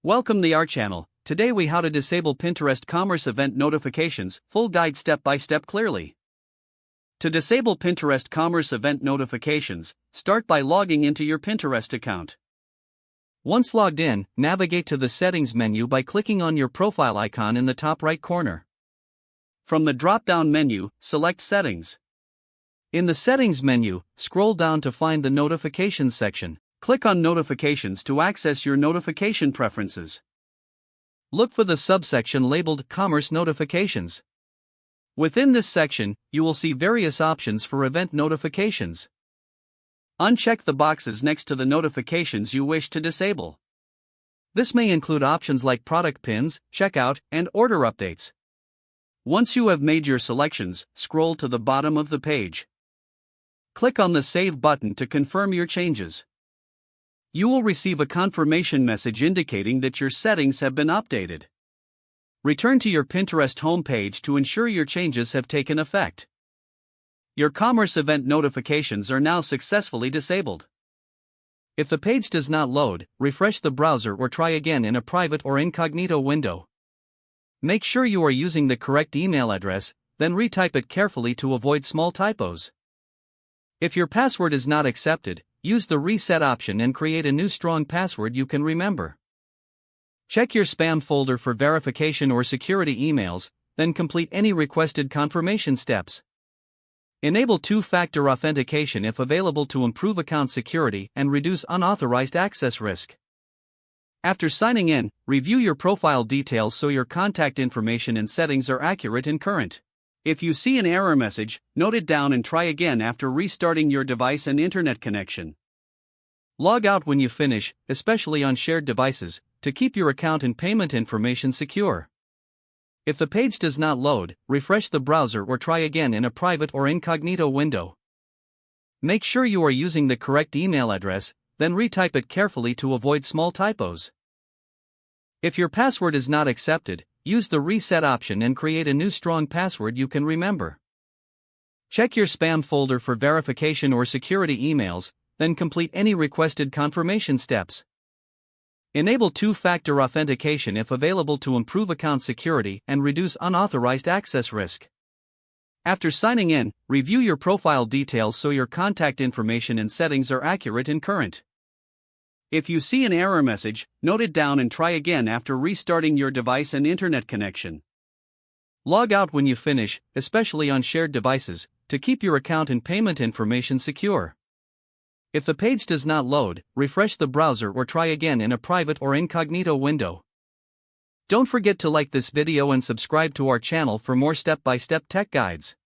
Welcome to our channel. Today we how to disable Pinterest commerce event notifications, full guide step by step clearly. To disable Pinterest commerce event notifications, start by logging into your Pinterest account. Once logged in, navigate to the settings menu by clicking on your profile icon in the top right corner. From the drop-down menu, select settings. In the settings menu, scroll down to find the notifications section. Click on Notifications to access your notification preferences. Look for the subsection labeled Commerce Notifications. Within this section, you will see various options for event notifications. Uncheck the boxes next to the notifications you wish to disable. This may include options like product pins, checkout, and order updates. Once you have made your selections, scroll to the bottom of the page. Click on the Save button to confirm your changes. You will receive a confirmation message indicating that your settings have been updated. Return to your Pinterest homepage to ensure your changes have taken effect. Your commerce event notifications are now successfully disabled. If the page does not load, refresh the browser or try again in a private or incognito window. Make sure you are using the correct email address, then retype it carefully to avoid small typos. If your password is not accepted, use the reset option and create a new strong password you can remember. Check your spam folder for verification or security emails, then complete any requested confirmation steps. Enable two-factor authentication if available to improve account security and reduce unauthorized access risk. After signing in, review your profile details so your contact information and settings are accurate and current. If you see an error message, note it down and try again after restarting your device and internet connection. Log out when you finish, especially on shared devices, to keep your account and payment information secure. If the page does not load, refresh the browser or try again in a private or incognito window. Make sure you are using the correct email address, then retype it carefully to avoid small typos. If your password is not accepted, use the reset option and create a new strong password you can remember. Check your spam folder for verification or security emails, then complete any requested confirmation steps. Enable two-factor authentication if available to improve account security and reduce unauthorized access risk. After signing in, review your profile details so your contact information and settings are accurate and current. If you see an error message, note it down and try again after restarting your device and internet connection. Log out when you finish, especially on shared devices, to keep your account and payment information secure. If the page does not load, refresh the browser or try again in a private or incognito window. Don't forget to like this video and subscribe to our channel for more step-by-step tech guides.